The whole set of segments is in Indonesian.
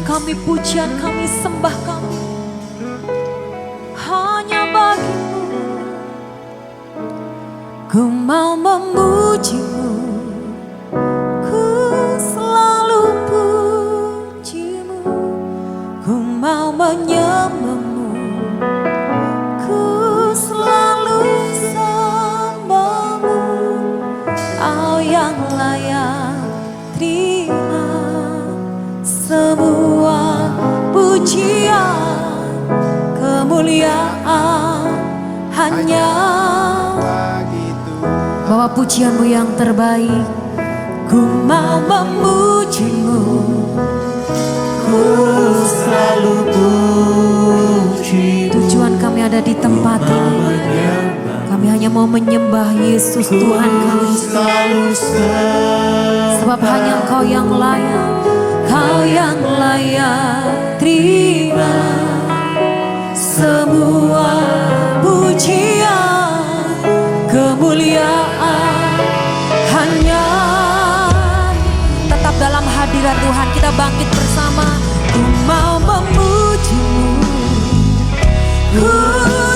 kami, pujian kami, sembah kami hanya bagimu. Ku mau memujimu, ku selalu pujimu. Ku mau menyembahmu, ku selalu sembahmu. Kau yang layak terima semua pujian, kemuliaan hanya bawa pujianmu yang terbaik. Ku mau memujimu, ku selalu puji. Tujuan kami ada di tempat ini, kami hanya mau menyembah Yesus Tuhan kami. Sebab hanya Engkau yang layak, Kau yang layak terima semua pujian, kemuliaan hanya. Tetap dalam hadirat Tuhan kita bangkit bersama. Ku mau memujimu, ku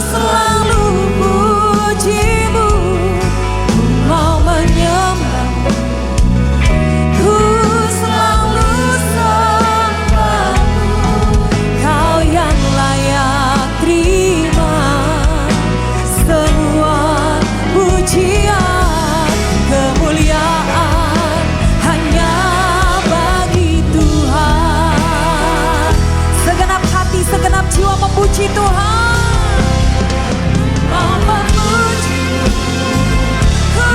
selalu pujimu. Ku mau menyembahmu, ku selalu sembahmu. Kau yang layak terima semua pujian, kemuliaan hanya bagi Tuhan. Segenap hati, segenap jiwa memuji Tuhan. Mau memujimu, ku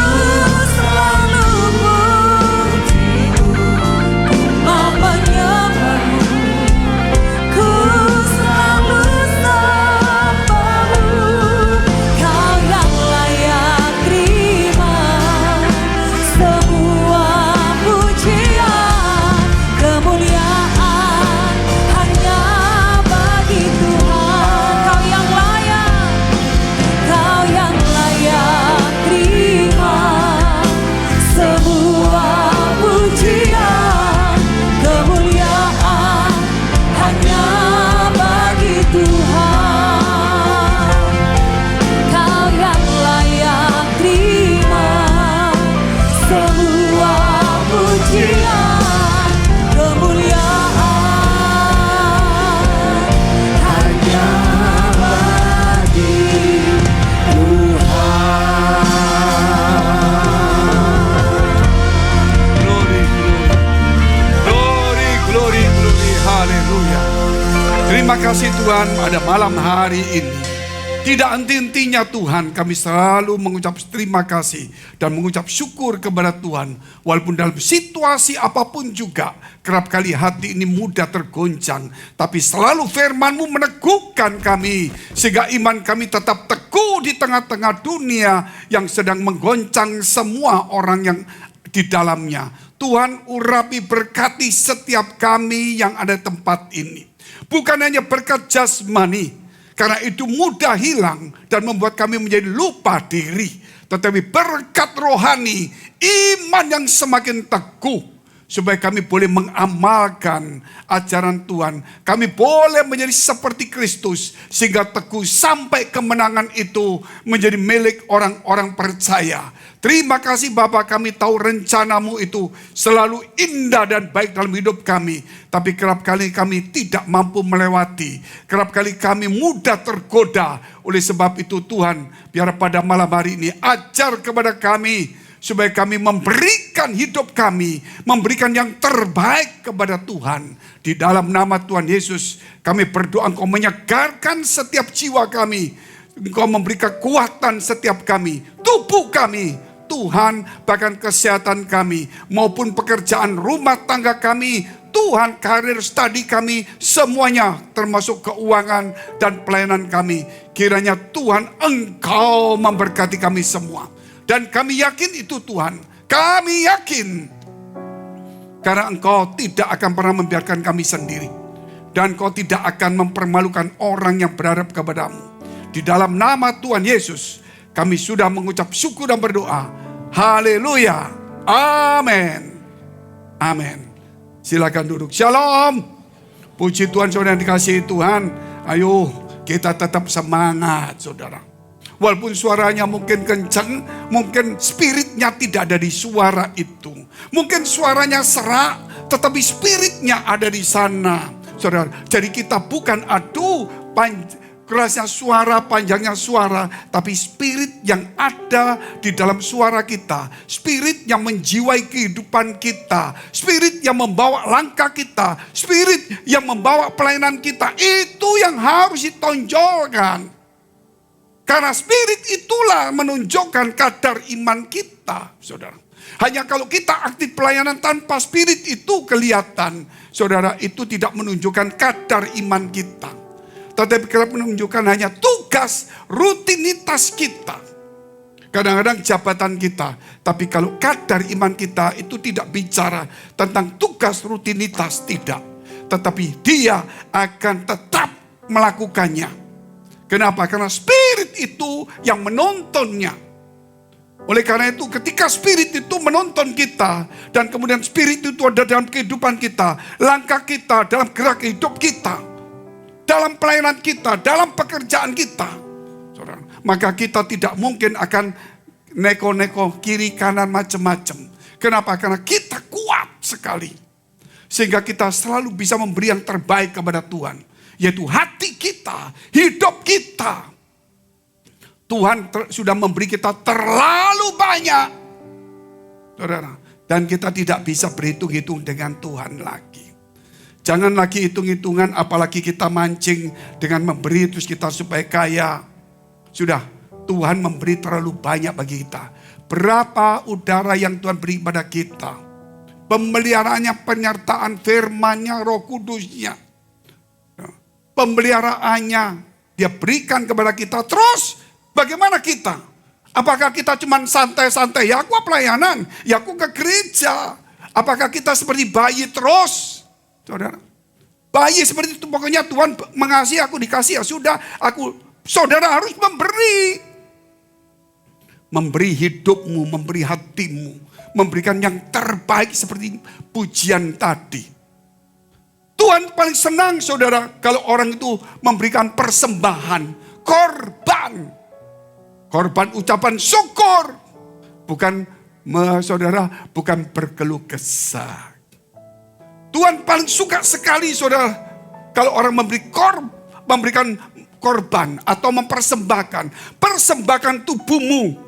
selalu pujimu. Ku mau menyembahmu, ku selalu sembahmu. Kau yang layak terima semua pujian, kemuliaan hanya bagi Tuhan. Kau yang layak, Kau yang layak terima semua pujian, kemuliaan hanya bagi Tuhan. Kau yang layak terima semua pujian, kemuliaan hanya bagi Glory, haleluya. Terima kasih Tuhan pada malam hari ini. Tidak henti-hentinya Tuhan, kami selalu mengucap terima kasih dan mengucap syukur kepada Tuhan. Walaupun dalam situasi apapun juga, kerap kali hati ini mudah tergoncang. Tapi selalu firman-Mu meneguhkan kami, sehingga iman kami tetap teguh di tengah-tengah dunia yang sedang menggoncang semua orang yang di dalamnya. Tuhan urapi berkati setiap kami yang ada di tempat ini. Bukan hanya berkat jasmani, karena itu mudah hilang dan membuat kami menjadi lupa diri. Tetapi berkat rohani, iman yang semakin teguh, supaya kami boleh mengamalkan ajaran Tuhan. Kami boleh menjadi seperti Kristus, sehingga teguh sampai kemenangan itu menjadi milik orang-orang percaya. Terima kasih Bapa, kami tahu rencana-Mu itu selalu indah dan baik dalam hidup kami. Tapi kerap kali kami tidak mampu melewati. Kerap kali kami mudah tergoda. Oleh sebab itu Tuhan, biar pada malam hari ini ajar kepada kami, supaya kami memberikan hidup kami, memberikan yang terbaik kepada Tuhan. Di dalam nama Tuhan Yesus, kami berdoa Engkau menyegarkan setiap jiwa kami. Engkau memberi kekuatan setiap kami, tubuh kami, Tuhan, bahkan kesehatan kami, maupun pekerjaan rumah tangga kami, Tuhan, karir studi kami, semuanya termasuk keuangan dan pelayanan kami. Kiranya Tuhan Engkau memberkati kami semua. Dan kami yakin itu Tuhan, kami yakin. Karena Engkau tidak akan pernah membiarkan kami sendiri. Dan Engkau tidak akan mempermalukan orang yang berharap kepadamu. Di dalam nama Tuhan Yesus, kami sudah mengucap syukur dan berdoa. Haleluya. Amin. Amin. Silakan duduk. Shalom. Puji Tuhan saudara yang dikasihi Tuhan. Ayo kita tetap semangat saudara. Walaupun suaranya mungkin kencang, mungkin spiritnya tidak ada di suara itu. Mungkin suaranya serak, tetapi spiritnya ada di sana. Saudara, jadi kita bukan adu kerasnya suara, panjangnya suara, tapi spirit yang ada di dalam suara kita, spirit yang menjiwai kehidupan kita, spirit yang membawa langkah kita, spirit yang membawa pelayanan kita, itu yang harus ditonjolkan. Karena spirit itulah menunjukkan kadar iman kita, saudara. Hanya kalau kita aktif pelayanan tanpa spirit itu kelihatan, saudara, itu tidak menunjukkan kadar iman kita. Tetapi kalau menunjukkan hanya tugas, rutinitas kita. Kadang-kadang jabatan kita. Tapi kalau kadar iman kita itu tidak bicara tentang tugas, rutinitas, tidak. Tetapi dia akan tetap melakukannya. Kenapa? Karena spirit itu yang menontonnya. Oleh karena itu ketika spirit itu menonton kita. Dan kemudian spirit itu ada dalam kehidupan kita. Langkah kita dalam gerak hidup kita. Dalam pelayanan kita, dalam pekerjaan kita. Saudara, maka kita tidak mungkin akan neko-neko kiri kanan macam-macam. Kenapa? Karena kita kuat sekali. Sehingga kita selalu bisa memberi yang terbaik kepada Tuhan. Yaitu hati kita, hidup kita. Tuhan sudah memberi kita terlalu banyak. Saudara, dan kita tidak bisa berhitung-hitung dengan Tuhan lagi. Jangan lagi hitung-hitungan, apalagi kita mancing dengan memberi terus kita supaya kaya. Sudah, Tuhan memberi terlalu banyak bagi kita. Berapa udara yang Tuhan beri pada kita. Pemeliharaannya, penyertaan firman-Nya, Roh Kudus-Nya. Pemeliharaannya dia berikan kepada kita. Terus bagaimana kita? Apakah kita cuma santai-santai? Ya aku pelayanan, ya aku ke gereja. Apakah kita seperti bayi terus? Saudara, bayi seperti itu, pokoknya Tuhan mengasihi aku, dikasih, ya sudah, saudara harus memberi. Memberi hidupmu, memberi hatimu, memberikan yang terbaik seperti pujian tadi. Tuhan paling senang saudara kalau orang itu memberikan persembahan, korban. Korban ucapan syukur. Bukan, saudara, bukan berkeluh kesah. Tuhan paling suka sekali saudara kalau orang memberikan korban atau mempersembahkan. Persembahkan tubuhmu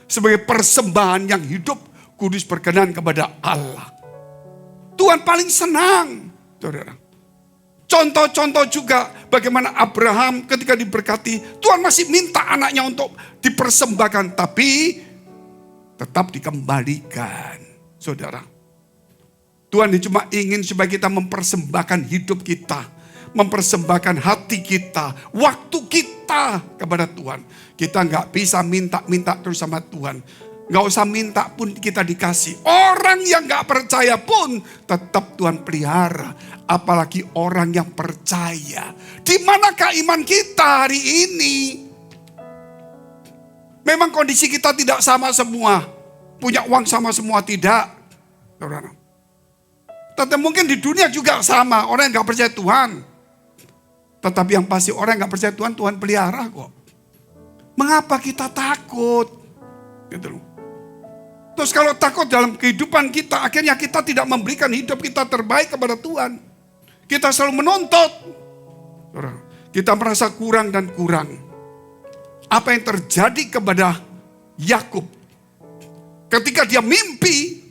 sebagai persembahan yang hidup, kudus, berkenan kepada Allah. Tuhan paling senang saudara. Contoh-contoh juga bagaimana Abraham ketika diberkati, Tuhan masih minta anaknya untuk dipersembahkan, tapi tetap dikembalikan saudara. Tuhan cuma ingin supaya kita mempersembahkan hidup kita. Mempersembahkan hati kita. Waktu kita kepada Tuhan. Kita gak bisa minta-minta terus sama Tuhan. Gak usah minta pun kita dikasih. Orang yang gak percaya pun tetap Tuhan pelihara. Apalagi orang yang percaya. Di manakah iman kita hari ini? Memang kondisi kita tidak sama semua. Punya uang sama semua, tidak. Saudara. Tetapi mungkin di dunia juga sama. Orang yang gak percaya Tuhan. Tetapi yang pasti orang yang gak percaya Tuhan, Tuhan pelihara kok. Mengapa kita takut? Gitu loh. Terus kalau takut dalam kehidupan kita, akhirnya kita tidak memberikan hidup kita terbaik kepada Tuhan. Kita selalu menuntut. Kita merasa kurang dan kurang. Apa yang terjadi kepada Yakub ketika dia mimpi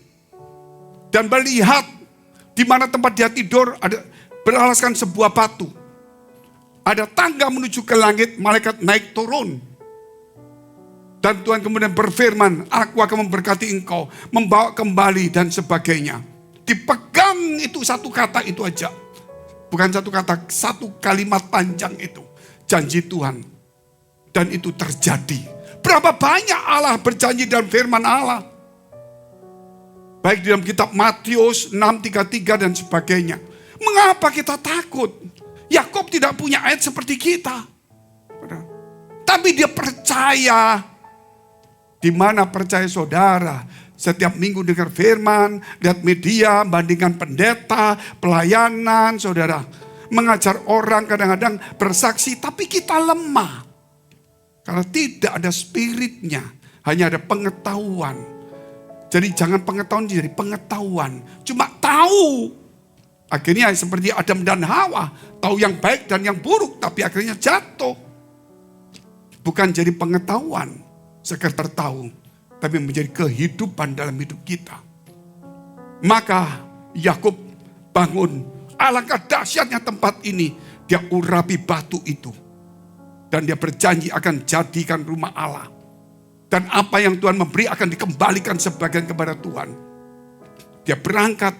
dan melihat di mana tempat dia tidur ada beralaskan sebuah batu. Ada tangga menuju ke langit, malaikat naik turun. Dan Tuhan kemudian berfirman, aku akan memberkati engkau, membawa kembali dan sebagainya. Dipegang itu satu kata itu aja. Bukan satu kata, satu kalimat panjang itu. Janji Tuhan. Dan itu terjadi. Berapa banyak Allah berjanji dalam firman Allah. Baik di dalam kitab Matius 6:33 dan sebagainya. Mengapa kita takut? Yakub tidak punya ayat seperti kita. Tapi dia percaya. Di mana percaya saudara? Setiap minggu dengar firman, lihat media, bandingkan pendeta, pelayanan saudara. mengajar orang, kadang-kadang bersaksi, tapi kita lemah. Karena tidak ada spiritnya, hanya ada pengetahuan. Jadi jangan pengetahuan jadi pengetahuan. Cuma tahu. Akhirnya seperti Adam dan Hawa. Tahu yang baik dan yang buruk, tapi akhirnya jatuh. Bukan jadi pengetahuan, sekedar tahu. Tapi menjadi kehidupan dalam hidup kita. Maka Yakub bangun. Alangkah dahsyatnya tempat ini. Dia urapi batu itu. Dan dia berjanji akan jadikan rumah Allah. Dan apa yang Tuhan memberi akan dikembalikan sebagian kepada Tuhan. Dia berangkat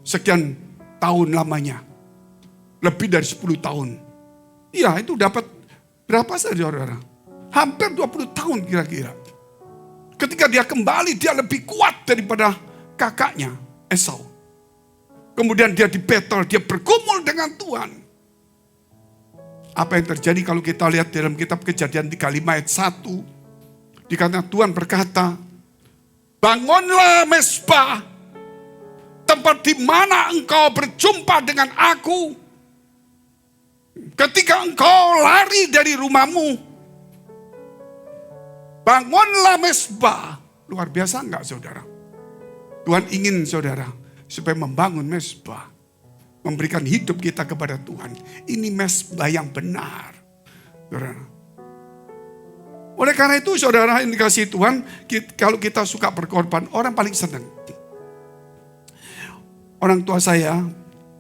sekian tahun lamanya. Lebih dari 10 tahun. Iya, itu dapat berapa saudara? Hampir 20 tahun kira-kira. Ketika dia kembali, dia lebih kuat daripada kakaknya, Esau. Kemudian dia di battle, dia bergumul dengan Tuhan. Apa yang terjadi kalau kita lihat dalam kitab Kejadian 35 ayat 1. Dikatakan Tuhan berkata, bangunlah Mezbah, tempat di mana engkau berjumpa dengan aku. Ketika engkau lari dari rumahmu, bangunlah Mezbah. Luar biasa enggak saudara? Tuhan ingin saudara supaya membangun Mezbah. Memberikan hidup kita kepada Tuhan. Ini mezbah yang benar. Saudara. Oleh karena itu saudara, yang dikasihi Tuhan, kalau kita suka berkorban, orang paling senang. Orang tua saya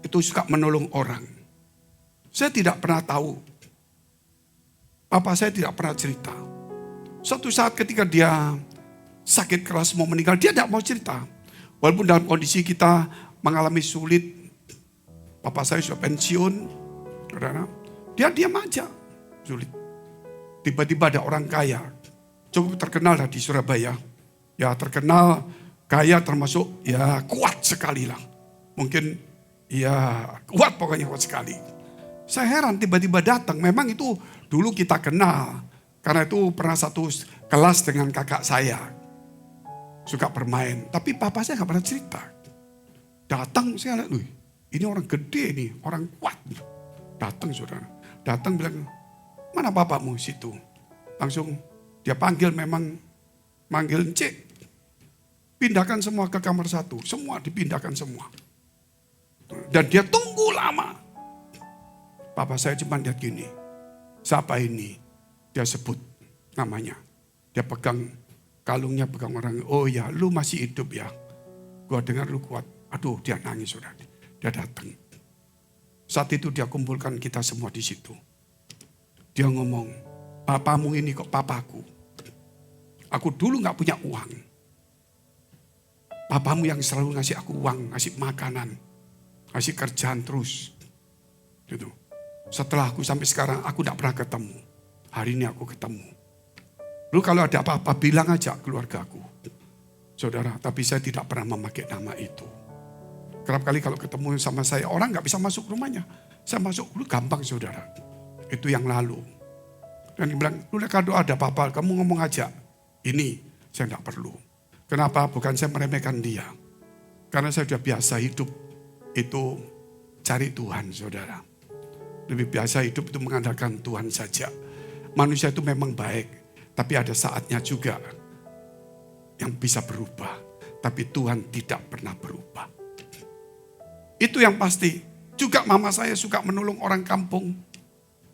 itu suka menolong orang. Saya tidak pernah tahu. Papa saya tidak pernah cerita. Suatu saat ketika dia sakit keras mau meninggal, dia tidak mau cerita. Walaupun dalam kondisi kita mengalami sulit, Papa saya sudah pensiun, saudara. Dia diam aja, sulit. Tiba-tiba ada orang kaya, cukup terkenal lah di Surabaya. Ya terkenal, kaya termasuk ya kuat sekali lah. Mungkin ya kuat pokoknya kuat sekali. Saya heran tiba-tiba datang, memang itu dulu kita kenal. Karena itu pernah satu kelas dengan kakak saya. Suka bermain, tapi papa saya gak pernah cerita. Datang saya lihat, ini orang gede nih, orang kuat. Datang saudara. Datang bilang, mana papamu situ? Langsung dia panggil memang, manggil Cik. Pindahkan semua ke kamar satu. Semua dipindahkan semua. Dan dia tunggu lama. Papa saya cuma lihat gini. Siapa ini? Dia sebut namanya. Dia pegang kalungnya, pegang orang. Oh ya, lu masih hidup ya. Gua dengar lu kuat. Aduh, dia nangis saudara. Dia datang. Saat itu dia kumpulkan kita semua di situ. Dia ngomong, papamu ini kok papaku. Aku dulu gak punya uang. Papamu yang selalu ngasih aku uang, ngasih makanan, ngasih kerjaan terus. Gitu. Setelah aku sampai sekarang, aku gak pernah ketemu. Hari ini aku ketemu. Lu kalau ada apa-apa bilang aja keluarga aku. Saudara, tapi saya tidak pernah memakai nama itu. Kerap kali kalau ketemu sama saya, orang gak bisa masuk rumahnya. Saya masuk dulu gampang saudara. Itu yang lalu. Dan dia bilang, lu kalau ada apa-apa, kamu ngomong aja. Ini, saya gak perlu. Kenapa? Bukan saya meremehkan dia. Karena saya sudah biasa hidup itu cari Tuhan saudara. Lebih biasa hidup itu mengandalkan Tuhan saja. Manusia itu memang baik. Tapi ada saatnya juga yang bisa berubah. Tapi Tuhan tidak pernah berubah. Itu yang pasti. Juga mama saya suka menolong orang kampung.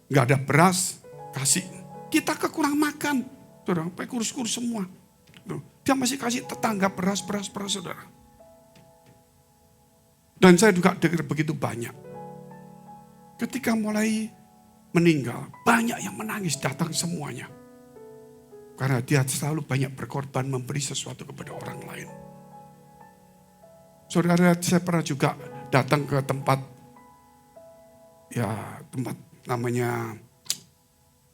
Gak ada beras, kasih. Kita kekurang makan. Saudara, pakai kurus-kurus semua. Dia masih kasih tetangga beras, saudara. Dan saya juga dengar begitu banyak. Ketika mulai meninggal, banyak yang menangis datang semuanya. Karena dia selalu banyak berkorban memberi sesuatu kepada orang lain. Saudara, saya pernah juga datang ke tempat namanya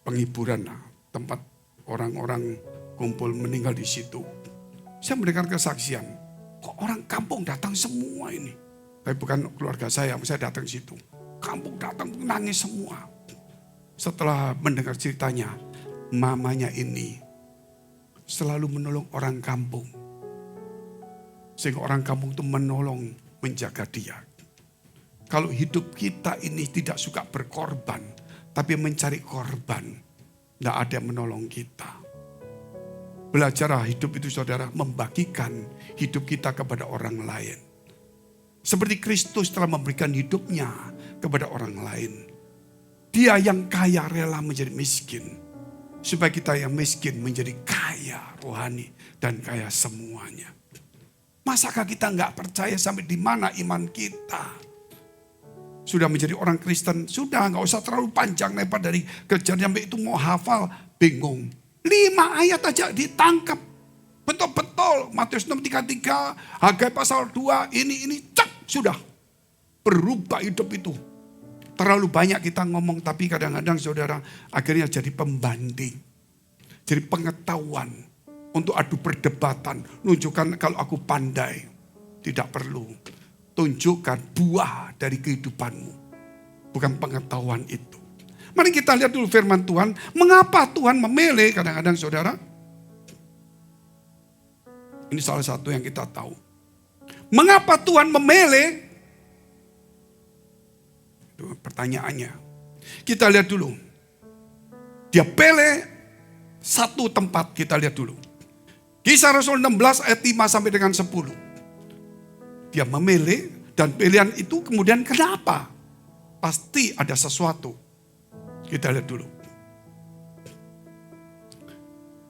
penghiburan lah, tempat orang-orang kumpul meninggal di situ. Saya mendengar kesaksian, kok orang kampung datang semua ini. Tapi bukan keluarga saya datang di situ. Kampung datang nangis semua. Setelah mendengar ceritanya, mamanya ini selalu menolong orang kampung. Sehingga orang kampung itu menolong, menjaga dia. Kalau hidup kita ini tidak suka berkorban, tapi mencari korban, tidak ada yang menolong kita. Belajarlah hidup itu saudara, membagikan hidup kita kepada orang lain. Seperti Kristus telah memberikan hidupnya kepada orang lain. Dia yang kaya rela menjadi miskin. Supaya kita yang miskin menjadi kaya rohani dan kaya semuanya. Masakah kita nggak percaya sampai di mana iman kita? Sudah menjadi orang Kristen, sudah nggak usah terlalu panjang lebar dari kerjaan sampai itu mau hafal, bingung. 5 ayat aja ditangkap. Betul-betul, Matius 6:33, Hagai pasal 2, ini, cek, sudah. Berubah hidup itu. Terlalu banyak kita ngomong, tapi kadang-kadang saudara akhirnya jadi pembanding. Jadi pengetahuan untuk adu perdebatan. Nunjukkan kalau aku pandai. Tidak perlu. Tunjukkan buah dari kehidupanmu. Bukan pengetahuan itu. Mari kita lihat dulu firman Tuhan. Mengapa Tuhan memilih kadang-kadang saudara? Ini salah satu yang kita tahu. Mengapa Tuhan memilih? Itu pertanyaannya. Kita lihat dulu. Dia pilih satu tempat, kita lihat dulu. Kisah Rasul 16 ayat 5 sampai dengan 10. Dia memilih dan pilihan itu kemudian kenapa? Pasti ada sesuatu. Kita lihat dulu.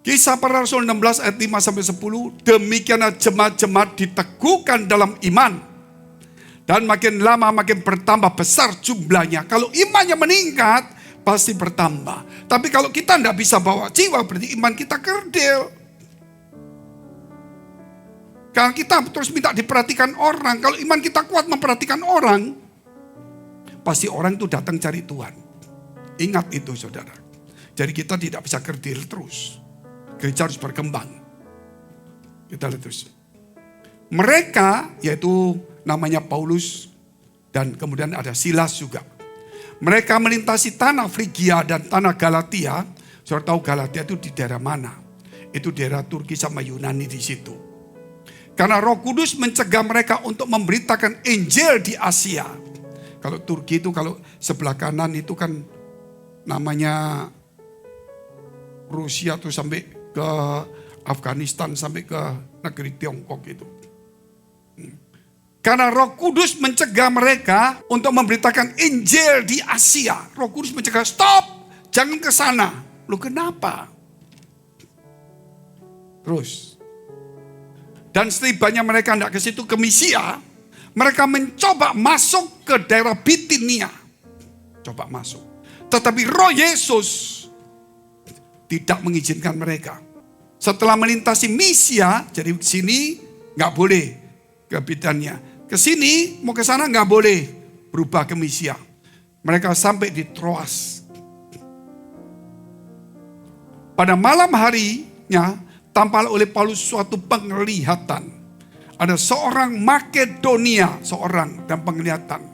Kisah para Rasul 16 ayat 5 sampai 10. Demikianlah jemaat-jemaat diteguhkan dalam iman. Dan makin lama makin bertambah besar jumlahnya. Kalau imannya meningkat, pasti bertambah. Tapi kalau kita tidak bisa bawa jiwa, berarti iman kita kerdil. Kalau kita terus minta diperhatikan orang, kalau iman kita kuat memperhatikan orang, pasti orang itu datang cari Tuhan. Ingat itu saudara. Jadi kita tidak bisa kerdil terus. Gereja harus berkembang. Kita lihat terus. Mereka, yaitu namanya Paulus dan kemudian ada Silas juga. Mereka melintasi tanah Frigia dan tanah Galatia. Saudara tahu Galatia itu di daerah mana? Itu daerah Turki sama Yunani di situ. Karena Roh Kudus mencegah mereka untuk memberitakan Injil di Asia. Kalau Turki itu kalau sebelah kanan itu kan namanya Rusia tuh sampai ke Afghanistan sampai ke negeri Tiongkok itu. Karena Roh Kudus mencegah mereka untuk memberitakan Injil di Asia. Roh Kudus mencegah, stop, jangan ke sana. Loh kenapa? Terus. Dan setibanya mereka tidak ke situ, ke Misia, mereka mencoba masuk ke daerah Bitinia. Coba masuk. Tetapi Roh Yesus tidak mengizinkan mereka. Setelah melintasi Misia, jadi sini nggak boleh ke Bitinia. Ke sini mau ke sana nggak boleh, berubah ke Misia. Mereka sampai di Troas. Pada malam harinya tampaklah oleh Paulus suatu penglihatan. Ada seorang Makedonia, seorang dan penglihatan.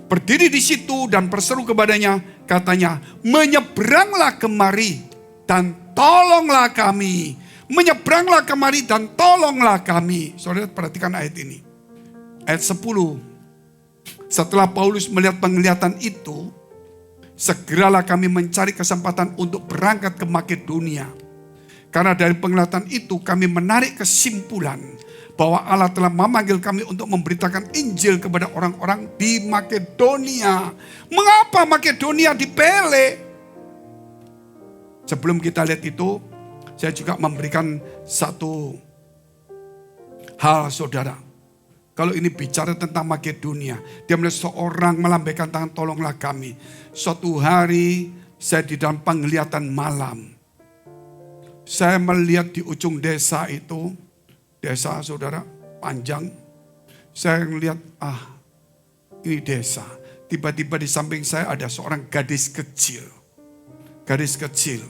Berdiri di situ dan berseru kepadanya, katanya, menyeberanglah kemari dan tolonglah kami. Menyeberanglah kemari dan tolonglah kami. Saudara perhatikan ayat ini. Ayat 10. Setelah Paulus melihat penglihatan itu, segeralah kami mencari kesempatan untuk berangkat ke Makedonia. Karena dari penglihatan itu kami menarik kesimpulan bahwa Allah telah memanggil kami untuk memberitakan Injil kepada orang-orang di Makedonia. Mengapa Makedonia dipilih? Sebelum kita lihat itu, saya juga memberikan satu hal saudara. Kalau ini bicara tentang Makedonia, dia melihat seorang melambaikan tangan, tolonglah kami. Suatu hari saya di dalam penglihatan malam. Saya melihat di ujung desa itu, desa saudara panjang. Saya melihat, ini desa. Tiba-tiba di samping saya ada seorang gadis kecil. Gadis kecil.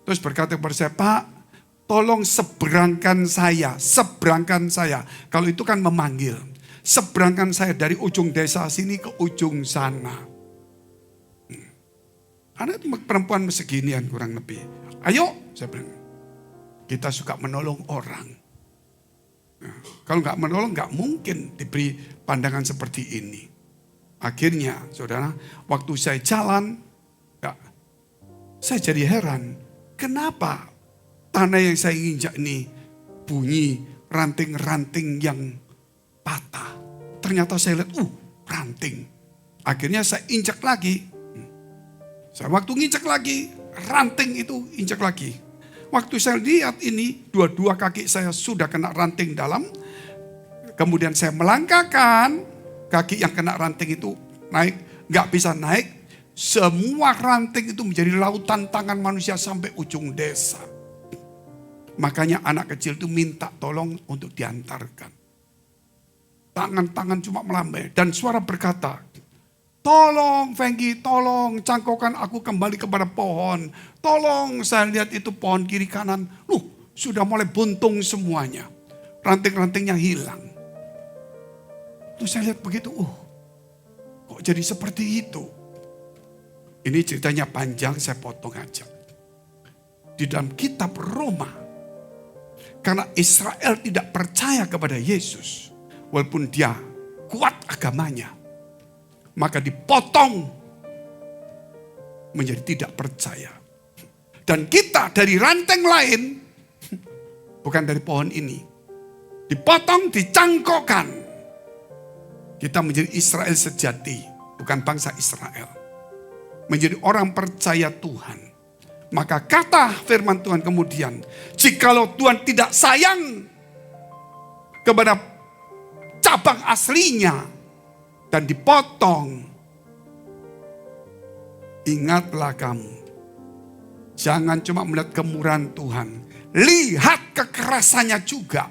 Terus berkata kepada saya, Pak, tolong seberangkan saya. Seberangkan saya. Kalau itu kan memanggil. Seberangkan saya dari ujung desa sini ke ujung sana. Ada perempuan seginian kurang lebih. Ayo, saya bilang. Kita suka menolong orang. Nah, kalau nggak menolong nggak mungkin diberi pandangan seperti ini. Akhirnya, saudara, waktu saya jalan, ya, saya jadi heran. Kenapa tanah yang saya injak ini bunyi ranting-ranting yang patah. Ternyata saya lihat, ranting. Akhirnya saya injak lagi. Saya waktu nginjak lagi, ranting itu injak lagi. Waktu saya lihat ini, dua-dua kaki saya sudah kena ranting dalam. Kemudian saya melangkahkan, kaki yang kena ranting itu naik, nggak bisa naik. Semua ranting itu menjadi lautan tangan manusia sampai ujung desa. Makanya anak kecil itu minta tolong untuk diantarkan. Tangan-tangan cuma melambai. Dan suara berkata, tolong Fengki, tolong cangkokkan aku kembali kepada pohon. Tolong, saya lihat itu pohon kiri kanan. Sudah mulai buntung semuanya. Ranting-rantingnya hilang. Terus saya lihat begitu, kok jadi seperti itu? Ini ceritanya panjang, saya potong aja. Di dalam kitab Roma, karena Israel tidak percaya kepada Yesus, walaupun dia kuat agamanya, maka dipotong menjadi tidak percaya. Dan kita dari ranting lain, bukan dari pohon ini, dipotong, dicangkokkan. Kita menjadi Israel sejati, bukan bangsa Israel. Menjadi orang percaya Tuhan. Maka kata firman Tuhan kemudian, jikalau Tuhan tidak sayang kepada cabang aslinya dan dipotong, ingatlah kamu, jangan cuma melihat kemurahan Tuhan, lihat kekerasannya juga.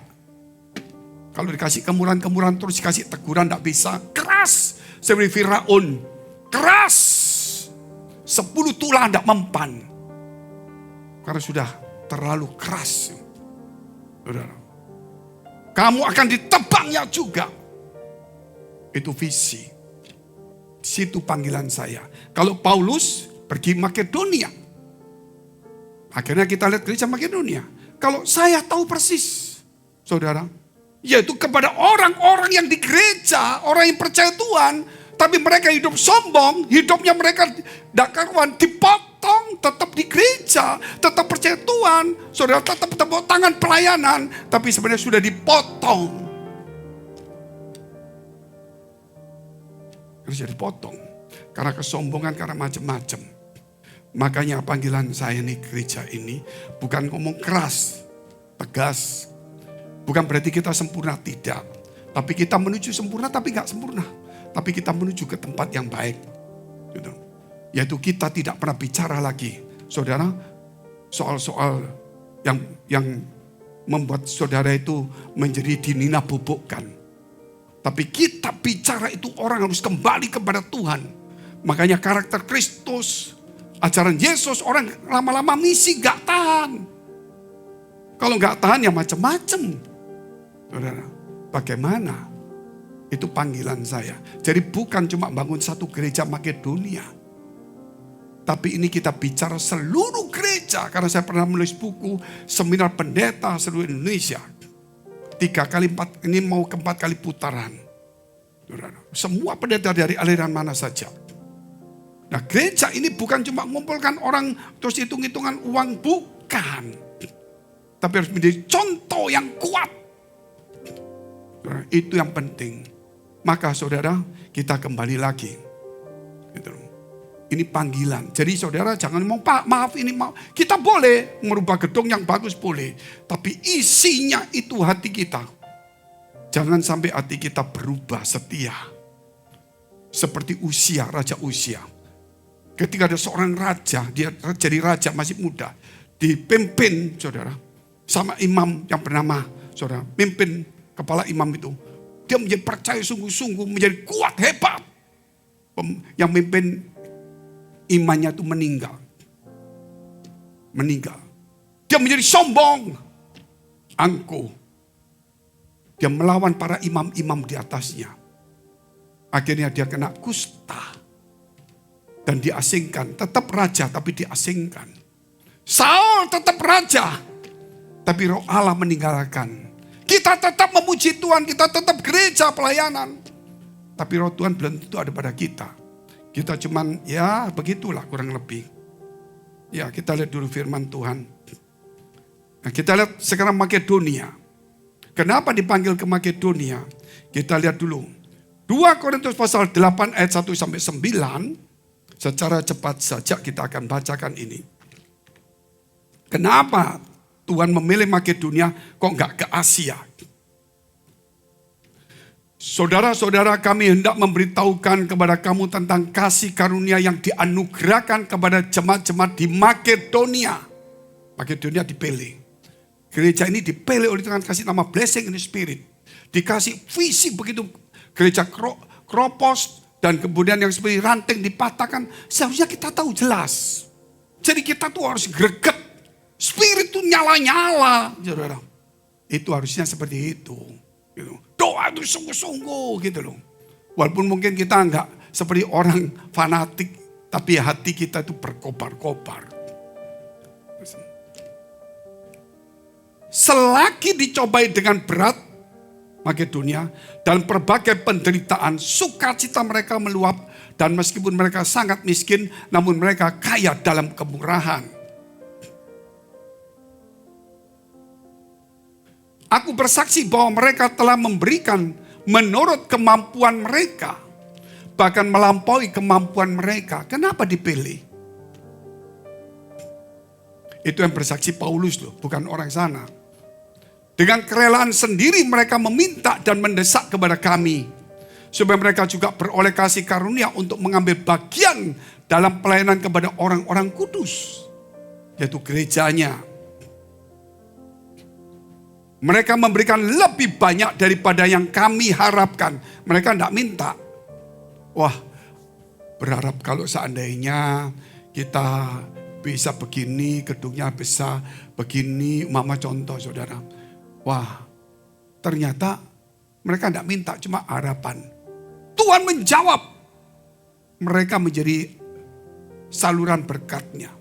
Kalau dikasih kemurahan-kemurahan terus dikasih teguran tidak bisa, keras seperti Firaun, keras 10 tulah tidak mempan karena sudah terlalu keras. Saudara, kamu akan ditebangnya juga. Itu visi. Di situ panggilan saya. Kalau Paulus pergi Makedonia, akhirnya kita lihat gereja Makedonia. Kalau saya tahu persis, saudara, yaitu kepada orang-orang yang di gereja, orang yang percaya Tuhan, tapi mereka hidup sombong, hidupnya mereka tidak karuan, dipotong, tetap di gereja, tetap percaya Tuhan, saudara tetap tepuk tangan pelayanan, tapi sebenarnya sudah dipotong. Harus dipotong, karena kesombongan, karena macam-macam. Makanya panggilan saya nih gereja ini, bukan ngomong keras, tegas. Bukan berarti kita sempurna, tidak. Tapi kita menuju sempurna, tapi gak sempurna. Tapi kita menuju ke tempat yang baik. Gitu. Yaitu kita tidak pernah bicara lagi, saudara, soal-soal yang membuat saudara itu menjadi dinina bubukkan. Tapi kita bicara itu orang harus kembali kepada Tuhan. Makanya karakter Kristus, ajaran Yesus, orang lama-lama misi gak tahan. Kalau gak tahan ya macam-macam. Saudara, bagaimana? Itu panggilan saya. Jadi bukan cuma bangun satu gereja Makedonia. Tapi ini kita bicara seluruh gereja. Karena saya pernah menulis buku Seminar Pendeta seluruh Indonesia. 3 kali 4, ini mau keempat kali putaran. Saudara, semua pendeta dari aliran mana saja. Nah, gereja ini bukan cuma mengumpulkan orang terus hitung-hitungan uang, bukan. Tapi harus menjadi contoh yang kuat. Itu yang penting. Maka saudara, kita kembali lagi. Gitu. Ini panggilan. Jadi saudara jangan ngomong, Pak maaf ini maaf. Kita boleh merubah gedung yang bagus, boleh. Tapi isinya itu hati kita. Jangan sampai hati kita berubah setia. Seperti Usia, Raja Usia. Ketika ada seorang raja, dia jadi raja masih muda. Dipimpin saudara, sama imam yang bernama, saudara, pimpin kepala imam itu. Dia menjadi percaya sungguh-sungguh, menjadi kuat, hebat. Yang memimpin imannya itu meninggal. Dia menjadi sombong, angkuh. Dia melawan para imam-imam di atasnya. Akhirnya dia kena kusta. Dan diasingkan, tetap raja tapi diasingkan. Saul tetap raja, tapi Roh Allah meninggalkan. Kita tetap memuji Tuhan, kita tetap gereja pelayanan. Tapi roh Tuhan belum tentu ada pada kita. Kita cuman ya begitulah kurang lebih. Ya kita lihat dulu firman Tuhan. Nah, kita lihat sekarang Makedonia. Kenapa dipanggil ke Makedonia? Kita lihat dulu. 2 Korintus pasal 8 ayat 1 sampai 9. Secara cepat saja kita akan bacakan ini. Kenapa Tuhan memilih Makedonia kok enggak ke Asia? Saudara-saudara, kami hendak memberitahukan kepada kamu tentang kasih karunia yang dianugerahkan kepada jemaat-jemaat di Makedonia. Makedonia dipilih. Gereja ini dipilih oleh Tuhan, kasih nama blessing in the spirit. Dikasih visi begitu. Gereja kropos dan kemudian yang seperti ranting dipatahkan. Seharusnya kita tahu jelas. Jadi kita tuh harus greget. Spirit tuh nyala-nyala. Saudara. Itu harusnya seperti itu. Gitu. Doa itu sungguh-sungguh gitu loh. Walaupun mungkin kita enggak seperti orang fanatik. Tapi hati kita itu berkobar-kobar. Selagi dicobai dengan berat Makedonia dan berbagai penderitaan, sukacita mereka meluap, dan meskipun mereka sangat miskin, namun mereka kaya dalam kemurahan. Aku bersaksi bahwa mereka telah memberikan menurut kemampuan mereka, bahkan melampaui kemampuan mereka. Kenapa dipilih? Itu yang bersaksi Paulus loh, bukan orang sana. Dengan kerelaan sendiri mereka meminta dan mendesak kepada kami. Supaya mereka juga beroleh kasih karunia untuk mengambil bagian dalam pelayanan kepada orang-orang kudus. Yaitu gerejanya. Mereka memberikan lebih banyak daripada yang kami harapkan. Mereka tidak minta. Wah, berharap kalau seandainya kita bisa begini, gedungnya bisa begini. Mama contoh saudara. Wah, ternyata mereka tidak minta, cuma harapan. Tuhan menjawab. Mereka menjadi saluran berkatnya.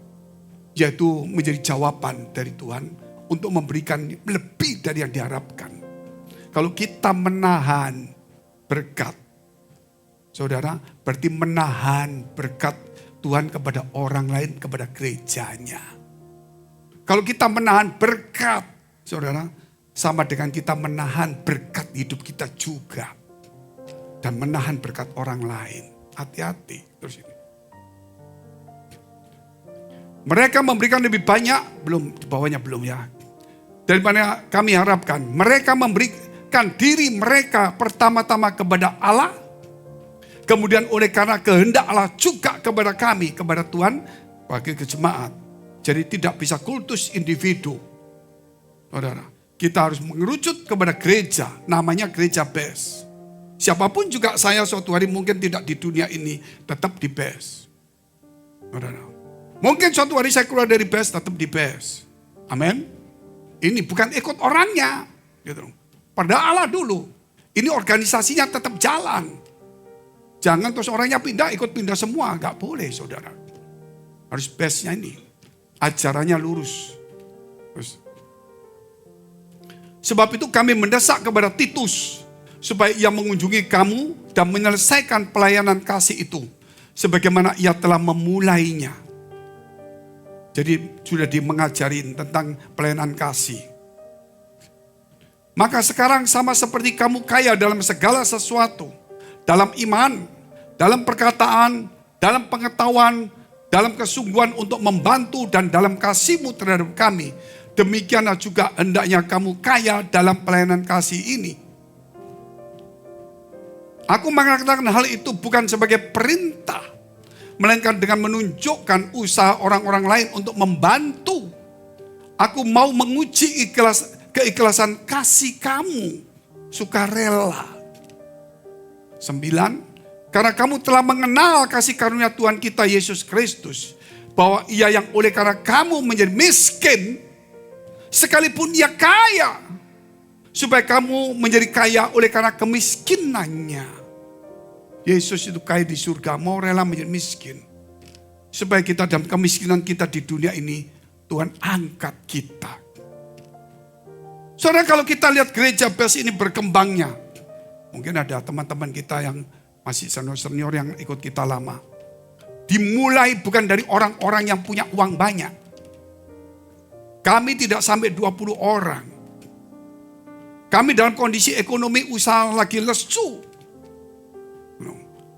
Yaitu menjadi jawaban dari Tuhan untuk memberikan lebih dari yang diharapkan. Kalau kita menahan berkat, saudara, berarti menahan berkat Tuhan kepada orang lain, kepada gerejanya. Kalau kita menahan berkat, saudara, sama dengan kita menahan berkat hidup kita juga. Dan menahan berkat orang lain. Hati-hati. Terus ini. Mereka memberikan lebih banyak. Belum, di bawahnya belum ya. Daripada kami harapkan. Mereka memberikan diri mereka pertama-tama kepada Allah. Kemudian oleh karena kehendak Allah juga kepada kami. Kepada Tuhan. Bagi jemaat. Jadi tidak bisa kultus individu. Saudara. Kita harus mengerucut kepada gereja, namanya gereja BES. Siapapun juga saya suatu hari mungkin tidak di dunia ini, tetap di BES. Mungkin suatu hari saya keluar dari BES, tetap di BES. Amin. Ini bukan ikut orangnya. Gitu. Pada Allah dulu. Ini organisasinya tetap jalan. Jangan terus orangnya pindah, ikut pindah semua. Gak boleh saudara. Harus BES-nya ini. Ajarannya lurus. Terus. Sebab itu kami mendesak kepada Titus supaya ia mengunjungi kamu dan menyelesaikan pelayanan kasih itu sebagaimana ia telah memulainya. Jadi sudah dimengajarin tentang pelayanan kasih. Maka sekarang sama seperti kamu kaya dalam segala sesuatu, dalam iman, dalam perkataan, dalam pengetahuan, dalam kesungguhan untuk membantu dan dalam kasihmu terhadap kami. Demikianlah juga hendaknya kamu kaya dalam pelayanan kasih ini. Aku mengatakan hal itu bukan sebagai perintah, melainkan dengan menunjukkan usaha orang-orang lain untuk membantu. Aku mau menguji keikhlasan kasih kamu, sukarela. 9. Karena kamu telah mengenal kasih karunia Tuhan kita Yesus Kristus, bahwa ia yang oleh karena kamu menjadi miskin, sekalipun ia kaya, supaya kamu menjadi kaya oleh karena kemiskinannya. Yesus itu kaya di surga, mau rela menjadi miskin. Supaya kita dalam kemiskinan kita di dunia ini, Tuhan angkat kita. Saudara, kalau kita lihat gereja BES ini berkembangnya. Mungkin ada teman-teman kita yang masih senior-senior yang ikut kita lama. Dimulai bukan dari orang-orang yang punya uang banyak. Kami tidak sampai 20 orang. Kami dalam kondisi ekonomi usaha lagi lesu.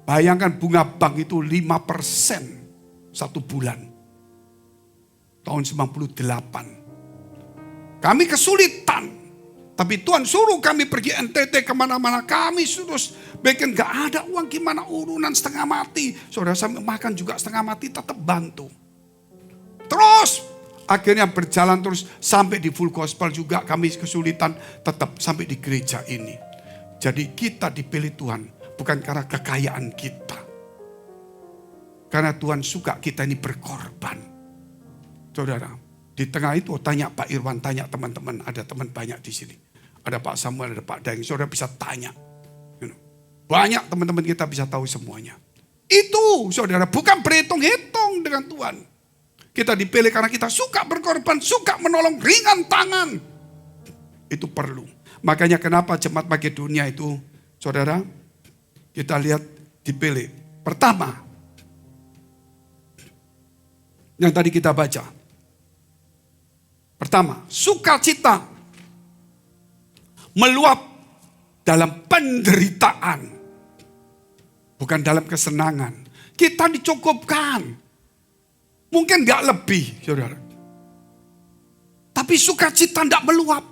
Bayangkan bunga bank itu 5% satu bulan. Tahun 98. Kami kesulitan. Tapi Tuhan suruh kami pergi NTT kemana-mana. Kami terus bikin gak ada uang, gimana urunan setengah mati. Saudara sampai makan juga setengah mati tetap bantu. Terus akhirnya berjalan terus sampai di full gospel juga kami kesulitan tetap sampai di gereja ini. Jadi kita dipilih Tuhan bukan karena kekayaan kita. Karena Tuhan suka kita ini berkorban. Saudara, di tengah itu tanya Pak Irwan, tanya teman-teman, ada teman banyak di sini. Ada Pak Samuel, ada Pak Daeng, saudara bisa tanya. Banyak teman-teman kita bisa tahu semuanya. Itu saudara bukan berhitung-hitung dengan Tuhan. Kita dipilih karena kita suka berkorban, suka menolong, ringan tangan. Itu perlu. Makanya kenapa jemaat Makedonia itu, saudara, kita lihat dipilih. Pertama, yang tadi kita baca. Pertama, sukacita meluap dalam penderitaan. Bukan dalam kesenangan. Kita dicukupkan. Mungkin gak lebih, saudara. Tapi sukacita tidak meluap.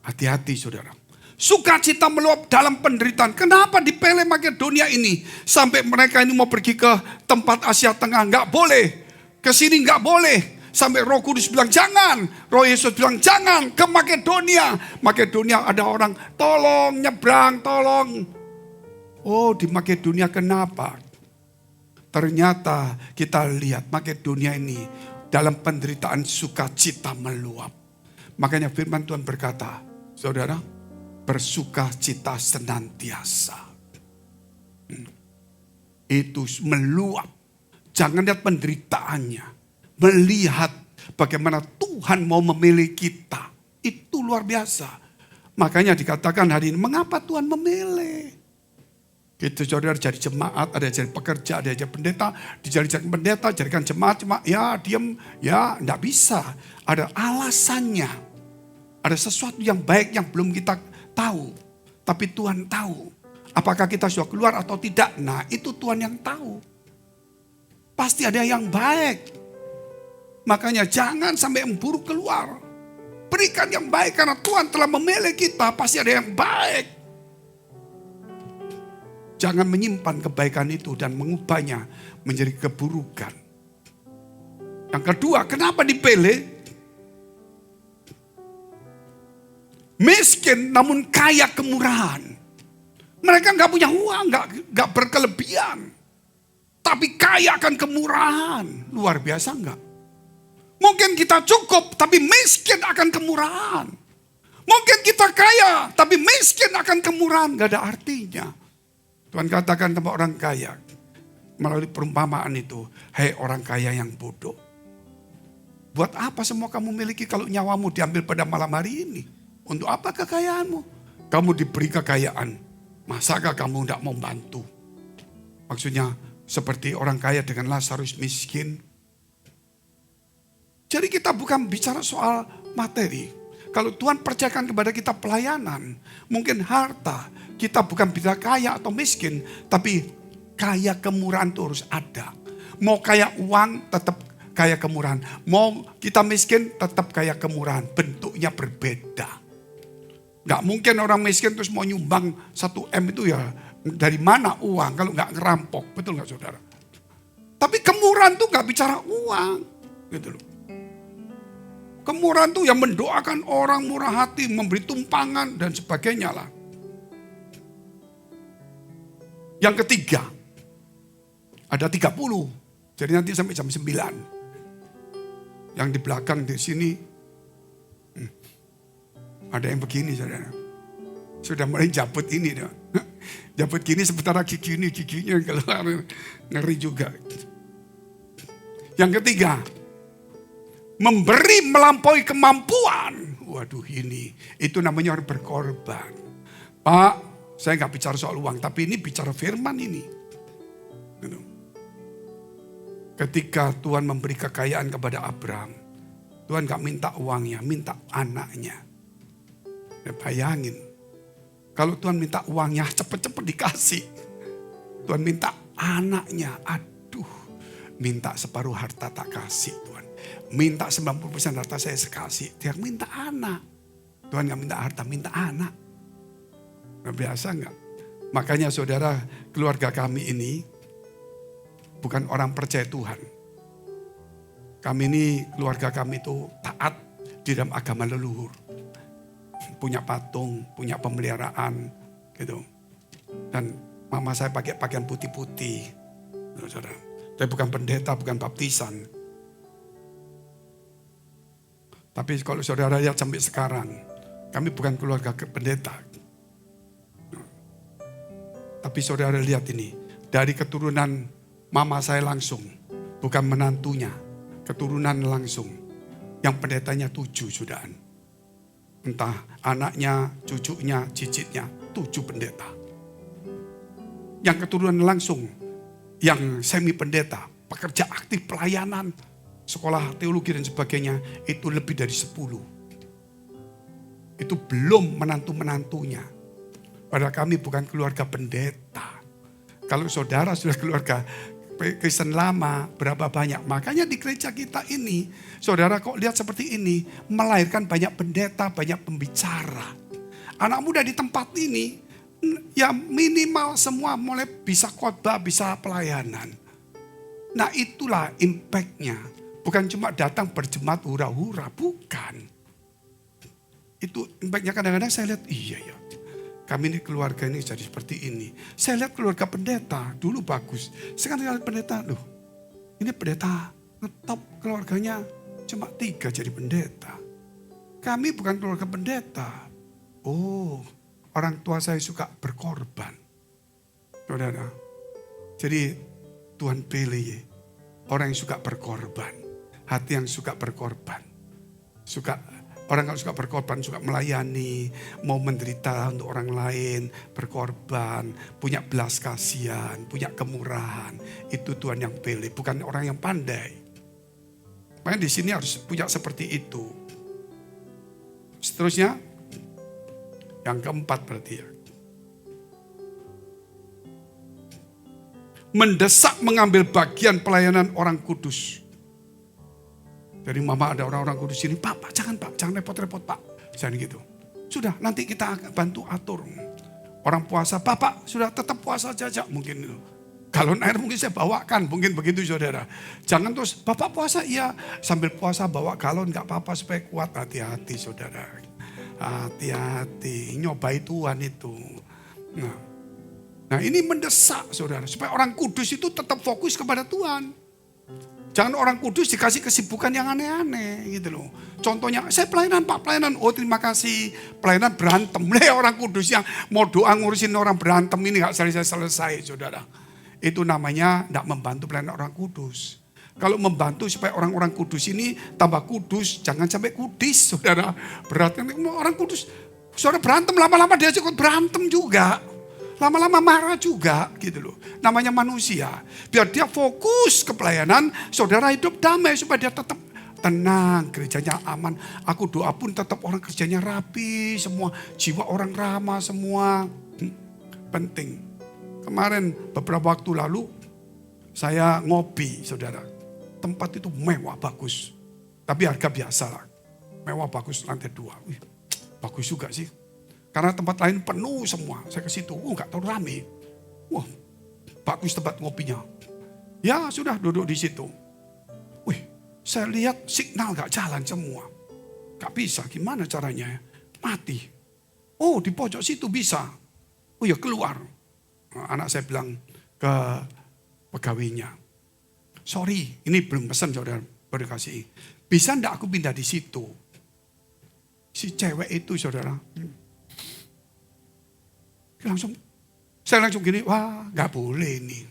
Hati-hati, saudara. Sukacita meluap dalam penderitaan. Kenapa dipilih Makedonia ini? Sampai mereka ini mau pergi ke tempat Asia Tengah. Gak boleh. Kesini gak boleh. Sampai Roh Kudus bilang jangan. Roh Yesus bilang jangan ke Makedonia. Makedonia ada orang tolong nyebrang, tolong. Oh, di Makedonia kenapa? Ternyata kita lihat Makedonia ini dalam penderitaan sukacita meluap. Makanya firman Tuhan berkata, saudara, bersukacita senantiasa. Itu meluap. Jangan lihat penderitaannya. Melihat bagaimana Tuhan mau memilih kita. Itu luar biasa. Makanya dikatakan hari ini, mengapa Tuhan memilih? Gitu saudara, jadi jemaat, ada jadi pekerja, ada jadi pendeta, dijadikan pendeta, jadikan jemaat, cuma ya diam, ya enggak bisa. Ada alasannya. Ada sesuatu yang baik yang belum kita tahu. Tapi Tuhan tahu. Apakah kita sudah keluar atau tidak? Nah itu Tuhan yang tahu. Pasti ada yang baik. Makanya jangan sampai emburu keluar. Berikan yang baik karena Tuhan telah memilih kita. Pasti ada yang baik. Jangan menyimpan kebaikan itu dan mengubahnya menjadi keburukan. Yang kedua, kenapa dipilih? Miskin namun kaya kemurahan. Mereka gak punya uang, gak berkelebihan. Tapi kaya akan kemurahan. Luar biasa enggak? Mungkin kita cukup tapi miskin akan kemurahan. Mungkin kita kaya tapi miskin akan kemurahan. Gak ada artinya. Tuhan katakan sama orang kaya. Melalui perumpamaan itu. Hei orang kaya yang bodoh. Buat apa semua kamu miliki kalau nyawamu diambil pada malam hari ini? Untuk apa kekayaanmu? Kamu diberi kekayaan. Masakah kamu tidak mau bantu? Maksudnya seperti orang kaya dengan Lazarus miskin. Jadi kita bukan bicara soal materi. Kalau Tuhan percayakan kepada kita pelayanan, mungkin harta, kita bukan bicara kaya atau miskin, tapi kaya kemurahan itu harus ada. Mau kaya uang tetap kaya kemurahan. Mau kita miskin tetap kaya kemurahan. Bentuknya berbeda. Gak mungkin orang miskin terus mau nyumbang 1 M itu ya dari mana uang kalau gak ngerampok. Betul gak saudara? Tapi kemurahan itu gak bicara uang. Gitu loh. Kemurahan itu yang mendoakan orang murah hati, memberi tumpangan dan sebagainya lah. Yang ketiga, ada 30. Jadi nanti sampai jam 9. Yang di belakang di sini, ada yang begini saudara. Sudah mulai jabut ini. Jabut gini sebentar lagi giginya keluar. Ngeri juga. Yang ketiga, memberi melampaui kemampuan. Waduh ini, itu namanya orang berkorban. Pak, Saya nggak bicara soal uang, tapi ini bicara firman ini. Gitu. Ketika Tuhan memberi kekayaan kepada Abraham, Tuhan gak minta uangnya, minta anaknya. Ya, bayangin, kalau Tuhan minta uangnya cepet-cepet dikasih. Tuhan minta anaknya, aduh, minta separuh harta tak kasih Tuhan. Minta 90% harta saya kasih, dia minta anak. Tuhan gak minta harta, minta anak. Nah, biasa gak? Makanya saudara, keluarga kami ini bukan orang percaya Tuhan. Kami ini, keluarga kami itu taat di dalam agama leluhur. Punya patung, punya pemeliharaan gitu. Dan mama saya pakai pakaian putih-putih. Saudara. Saya bukan pendeta, bukan baptisan. Tapi kalau saudara lihat sampai sekarang, kami bukan keluarga pendeta. Tapi saudara lihat ini, dari keturunan mama saya langsung, bukan menantunya, keturunan langsung. Yang pendetanya 7 sudahan. Entah anaknya, cucunya, cicitnya, 7 pendeta. Yang keturunan langsung, yang semi pendeta, pekerja aktif pelayanan, sekolah teologi dan sebagainya, itu lebih dari 10. Itu belum menantu-menantunya. Padahal kami bukan keluarga pendeta. Kalau saudara sudah keluarga Kristen lama, berapa banyak. Makanya di gereja kita ini, saudara kok lihat seperti ini, melahirkan banyak pendeta, banyak pembicara. Anak muda di tempat ini, ya minimal semua mulai bisa khotbah, bisa pelayanan. Nah itulah impactnya. Bukan cuma datang berjemaat hura-hura, bukan. Itu impactnya kadang-kadang saya lihat, iya ya. Kami ini keluarga ini jadi seperti ini. Saya lihat keluarga pendeta, dulu bagus. Sekarang lihat pendeta, loh ini pendeta ngetop keluarganya cuma 3 jadi pendeta. Kami bukan keluarga pendeta. Oh, orang tua saya suka berkorban. Saudara, jadi Tuhan pilih orang yang suka berkorban. Hati yang suka berkorban. Orang yang suka berkorban, suka melayani, mau menderita untuk orang lain, berkorban, punya belas kasihan, punya kemurahan. Itu Tuhan yang pilih, bukan orang yang pandai. Makanya di sini harus punya seperti itu. Seterusnya, yang keempat berarti ya. Mendesak mengambil bagian pelayanan orang kudus. Dari mama ada orang-orang kudus ini, Pak, jangan repot-repot Pak. Jangan gitu. Sudah, nanti kita bantu atur. Orang puasa, Pak, sudah tetap puasa saja. Mungkin itu. Galon air mungkin saya bawakan, mungkin begitu saudara. Jangan terus, Bapak puasa, iya. Sambil puasa bawa galon, gak apa-apa supaya kuat. Hati-hati saudara. Hati-hati, nyobai Tuhan itu. Nah ini mendesak saudara, supaya orang kudus itu tetap fokus kepada Tuhan. Jangan orang kudus dikasih kesibukan yang aneh-aneh gitu loh. Contohnya, saya pelayanan Pak, pelayanan. Oh terima kasih, pelayanan berantem. Orang kudus yang mau doa ngurusin orang berantem ini gak selesai saudara. Itu namanya gak membantu pelayanan orang kudus. Kalau membantu supaya orang-orang kudus ini tambah kudus, jangan sampai kudis saudara. Berat kan orang kudus, saudara berantem lama-lama dia ikut berantem juga. Lama-lama marah juga gitu loh. Namanya manusia. Biar dia fokus ke pelayanan, saudara hidup damai supaya dia tetap tenang, gerejanya aman. Aku doa pun tetap orang kerjanya rapi, semua jiwa orang ramah semua. Penting. Kemarin beberapa waktu lalu saya ngopi saudara. Tempat itu mewah bagus. Tapi harga biasa lah. Mewah bagus lantai 2. Wih, bagus juga sih. Karena tempat lain penuh semua. Saya ke situ, gak tahu rame. Wah, bagus tempat ngopinya. Ya sudah duduk di situ. Wih, saya lihat signal gak jalan semua. Gak bisa, gimana caranya? Mati. Oh di pojok situ bisa. Oh ya keluar. Nah, anak saya bilang ke pegawainya. Sorry, ini belum pesan saudara berkasih. Bisa enggak aku pindah di situ? Si cewek itu saudara. Saya langsung gini, wah gak boleh ini.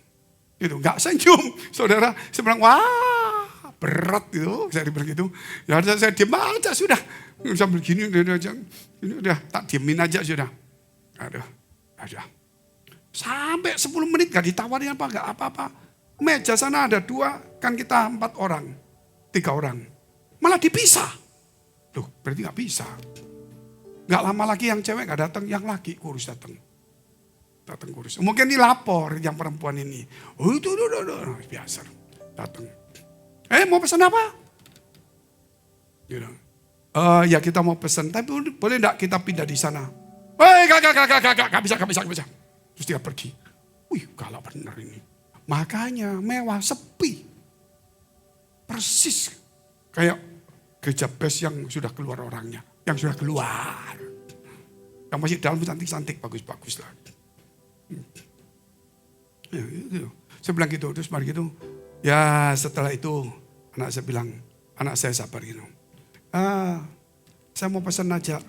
Gitu, gak senyum saudara. Saya bilang, wah berat gitu. Saya bilang gitu. Ya saya diam aja sudah. Sambil gini udah tak diemin aja sudah. Aduh, Ada. Sampai 10 menit gak ditawarin apa, gak apa-apa. Meja sana ada 2, kan kita 4 orang. 3 orang. Malah dipisah. Loh, berarti gak bisa. Gak lama lagi yang cewek gak datang, yang laki kurus datang. Datang kurus. Mungkin dilapor yang perempuan ini. Oh itu biasa. Datang. Mau pesan apa? Gitu. Ya kita mau pesan, tapi boleh enggak kita pindah di sana? Gak bisa. Terus dia pergi. Wih, galak benar ini. Makanya mewah, sepi. Persis kayak gereja bes yang sudah keluar orangnya. Yang sudah keluar. Yang masih dalam cantik-cantik, bagus-bagus lah. Ya, gitu. Saya bilang gitu, terus mari gitu. Ya setelah itu anak saya sabar gitu. Saya mau pesan aja.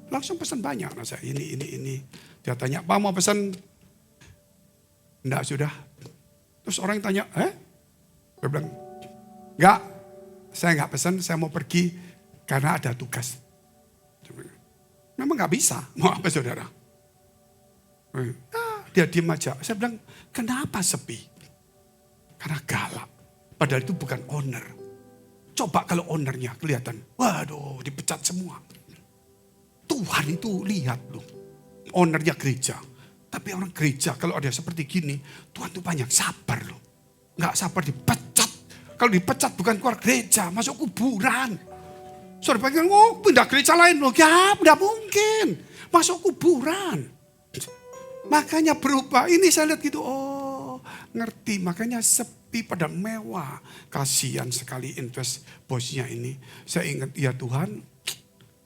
Langsung pesan banyak anak saya, ini. Dia tanya, Pak mau pesan? Enggak sudah. Terus orang yang tanya, Saya bilang, enggak. Saya enggak pesan, saya mau pergi karena ada tugas. Memang enggak bisa, mau apa saudara? Dia diam aja. Saya bilang, kenapa sepi? Karena galak. Padahal itu bukan owner. Coba kalau ownernya kelihatan, waduh dipecat semua. Tuhan itu lihat loh, ownernya gereja. Tapi orang gereja kalau ada seperti gini, Tuhan tuh banyak sabar loh. Nggak sabar dipecat. Kalau dipecat bukan keluar gereja, masuk kuburan. Saudara bilang, pindah gereja lain loh. Ya, tidak mungkin. Masuk kuburan. Makanya berubah. Ini saya lihat gitu, ngerti. Makanya sepi pada mewah. Kasihan sekali invest bosnya ini. Saya ingat, ya Tuhan,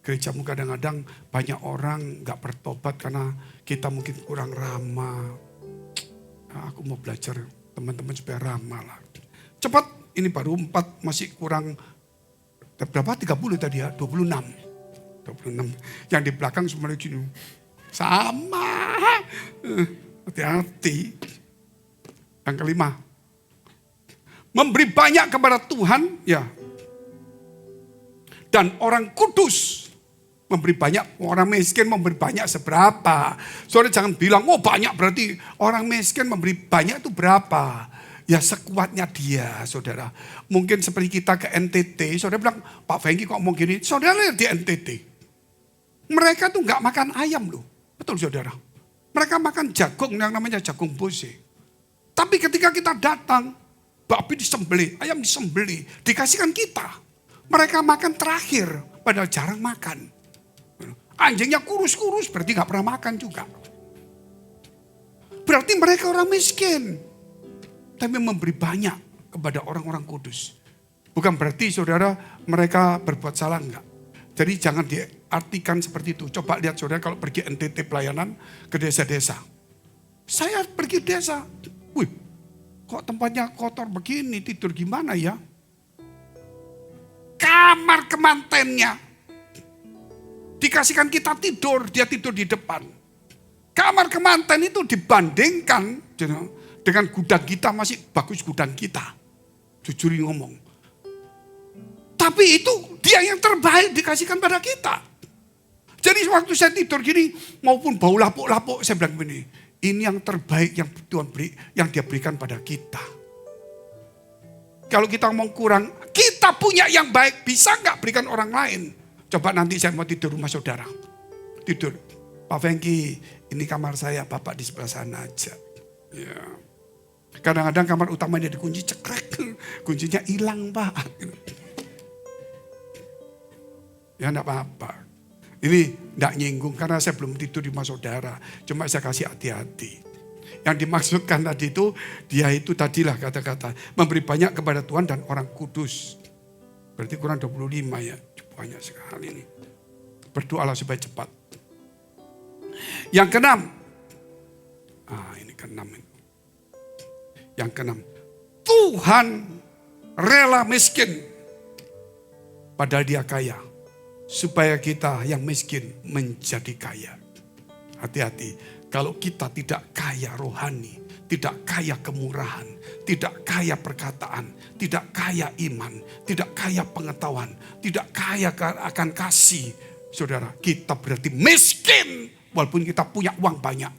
gerejamu kadang-kadang banyak orang gak bertobat karena kita mungkin kurang ramah. Aku mau belajar teman-teman supaya ramah lah. Cepat, ini baru 4 masih kurang berapa? 30 tadi ya, 26. Yang di belakang semua gini. Sama. Hati-hati. Yang kelima. Memberi banyak kepada Tuhan, ya. Dan orang kudus. Memberi banyak, orang miskin memberi banyak seberapa. Saudara jangan bilang, banyak berarti orang miskin memberi banyak itu berapa. Ya sekuatnya dia, saudara. Mungkin seperti kita ke NTT, saudara bilang, Pak Fengki kok mau gini. Saudara lihat di NTT. Mereka tuh gak makan ayam loh. Betul saudara. Mereka makan jagung yang namanya jagung bose. Tapi ketika kita datang, babi disembelih, ayam disembelih, dikasihkan kita. Mereka makan terakhir, padahal jarang makan. Anjingnya kurus-kurus, berarti gak pernah makan juga. Berarti mereka orang miskin. Tapi memberi banyak kepada orang-orang kudus. Bukan berarti saudara mereka berbuat salah, enggak. Jadi jangan diartikan seperti itu. Coba lihat saudara kalau pergi NTT pelayanan ke desa-desa. Saya pergi desa. Wih, kok tempatnya kotor begini, tidur gimana ya? Kamar kemantennya dikasihkan kita tidur, dia tidur di depan. Kamar kemanten itu dibandingkan dengan gudang kita, masih bagus gudang kita. Jujur ngomong. Tapi itu dia yang terbaik dikasihkan pada kita. Jadi waktu saya tidur gini, maupun bau lapuk-lapuk, saya bilang begini, ini yang terbaik yang Tuhan beri, yang dia berikan pada kita. Kalau kita ngomong kurang, kita punya yang baik, bisa nggak berikan orang lain? Coba nanti saya mau tidur rumah saudara. Tidur. Pak Fengki, ini kamar saya, Bapak di sebelah sana aja. Ya. Kadang-kadang kamar utamanya dikunci cekrek. Kuncinya hilang Pak. Ya enggak apa-apa. Ini enggak nyinggung karena saya belum tidur di rumah saudara. Cuma saya kasih hati-hati. Yang dimaksudkan tadi itu, dia itu tadilah kata-kata. Memberi banyak kepada Tuhan dan orang kudus. Berarti kurang 25 ya. Banyak sekali ini. Berdoalah supaya cepat. Yang keenam. Ini keenam. Yang keenam. Tuhan rela miskin. Padahal dia kaya. Supaya kita yang miskin menjadi kaya. Hati-hati. Kalau kita tidak kaya rohani. Tidak kaya kemurahan, tidak kaya perkataan, tidak kaya iman, tidak kaya pengetahuan, tidak kaya akan kasih. Saudara, kita berarti miskin walaupun kita punya uang banyak.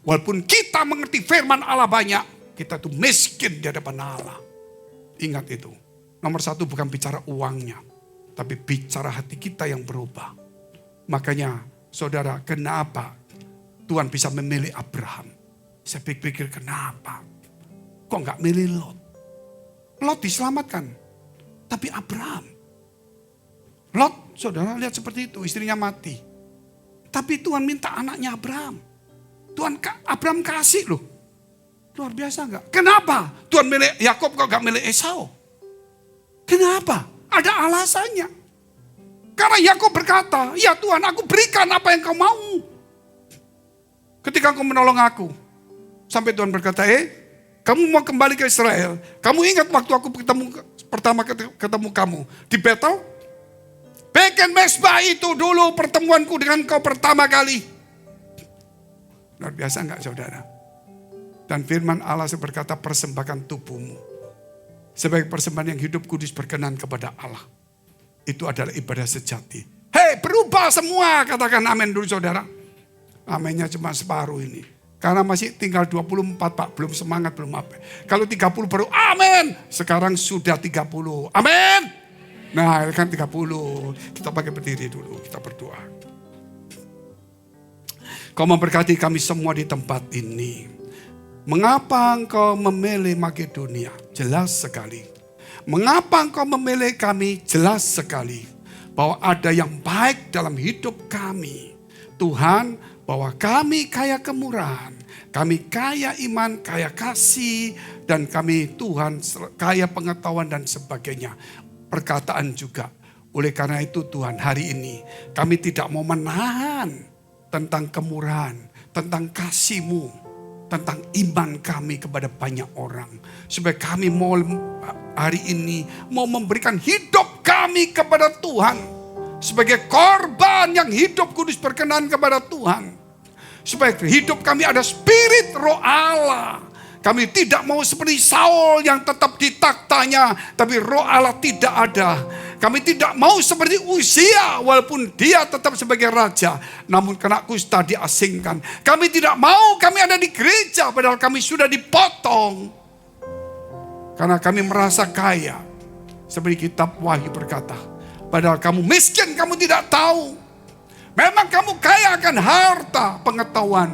Walaupun kita mengerti firman Allah banyak, kita tuh miskin di hadapan Allah. Ingat itu. Nomor satu bukan bicara uangnya, tapi bicara hati kita yang berubah. Makanya saudara, kenapa Tuhan bisa memilih Abraham? Saya pikir kenapa? Kok nggak milih Lot? Lot diselamatkan, tapi Abraham. Lot, saudara lihat seperti itu, istrinya mati. Tapi Tuhan minta anaknya Abraham. Abraham kasih loh. Luar biasa enggak? Kenapa Tuhan milih Yakub kok gak milih Esau? Kenapa? Ada alasannya. Karena Yakub berkata, ya Tuhan, aku berikan apa yang kau mau. Ketika kau menolong aku. Sampai Tuhan berkata, kamu mau kembali ke Israel. Kamu ingat waktu aku pertama ketemu kamu di Betel? Bikin mesbah itu dulu pertemuanku dengan kau pertama kali. Luar biasa enggak saudara? Dan firman Allah berkata, persembahkan tubuhmu sebagai persembahan yang hidup kudus berkenan kepada Allah. Itu adalah ibadah sejati. Hei, berubah semua, katakan amin dulu saudara. Aminnya cuma separuh ini. Karena masih tinggal 24 Pak, belum semangat, belum apa. Kalau 30 baru amin. Sekarang sudah 30, amin. Nah kan 30, kita pakai berdiri dulu, kita berdoa. Kau memberkati kami semua di tempat ini. Mengapa engkau memilih Makedonia? Jelas sekali. Mengapa engkau memilih kami? Jelas sekali. Bahwa ada yang baik dalam hidup kami. Tuhan, bahwa kami kaya kemurahan. Kami kaya iman, kaya kasih. Dan kami Tuhan kaya pengetahuan dan sebagainya. Perkataan juga. Oleh karena itu Tuhan, hari ini kami tidak mau menahan tentang kemurahan, tentang kasih-Mu. Tentang iman kami kepada banyak orang. Supaya kami mau hari ini mau memberikan hidup kami kepada Tuhan. Sebagai korban yang hidup kudus berkenan kepada Tuhan. Supaya hidup kami ada spirit roh Allah. Kami tidak mau seperti Saul yang tetap di taktanya. Tapi roh Allah tidak ada. Kami tidak mau seperti Uzia walaupun dia tetap sebagai raja. Namun kena kusta diasingkan. Kami tidak mau kami ada di gereja padahal kami sudah dipotong. Karena kami merasa kaya. Seperti kitab Wahyu berkata. Padahal kamu miskin, kamu tidak tahu. Memang kamu kaya akan harta, pengetahuan.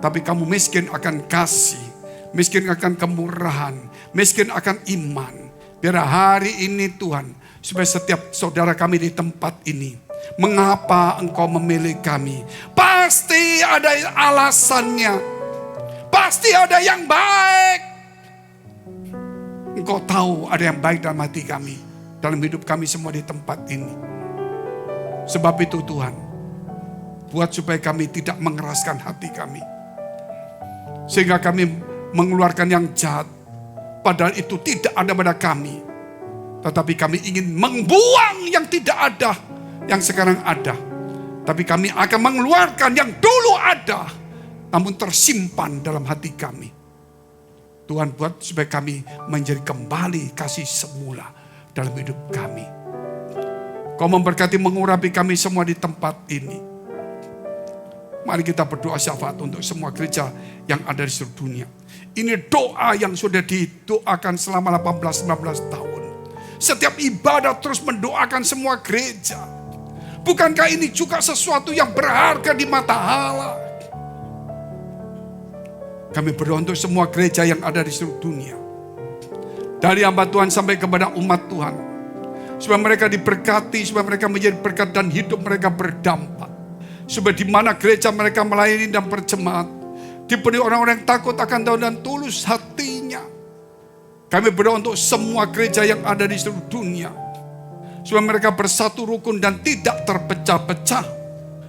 Tapi kamu miskin akan kasih. Miskin akan kemurahan. Miskin akan iman. Biar hari ini Tuhan. Supaya setiap saudara kami di tempat ini. Mengapa engkau memilih kami? Pasti ada alasannya. Pasti ada yang baik. Engkau tahu ada yang baik dalam hati kami. Dalam hidup kami semua di tempat ini. Sebab itu Tuhan. Buat supaya kami tidak mengeraskan hati kami. Sehingga kami mengeluarkan yang jahat. Padahal itu tidak ada pada kami. Tetapi kami ingin membuang yang tidak ada. Yang sekarang ada. Tapi kami akan mengeluarkan yang dulu ada. Namun tersimpan dalam hati kami. Tuhan buat supaya kami menjadi kembali kasih semula. Dalam hidup kami. Kau memberkati mengurapi kami semua di tempat ini. Mari kita berdoa syafaat untuk semua gereja yang ada di seluruh dunia. Ini doa yang sudah didoakan selama 18-19 tahun. Setiap ibadah terus mendoakan semua gereja. Bukankah ini juga sesuatu yang berharga di mata Allah? Kami berdoa untuk semua gereja yang ada di seluruh dunia. Dari hamba Tuhan sampai kepada umat Tuhan. Supaya mereka diberkati, supaya mereka menjadi berkat dan hidup mereka berdampak. Supaya di mana gereja mereka melayani dan berjemaat. Dipenuhi orang-orang yang takut akan Tuhan dan tulus hatinya. Kami berdoa untuk semua gereja yang ada di seluruh dunia. Supaya mereka bersatu rukun dan tidak terpecah-pecah.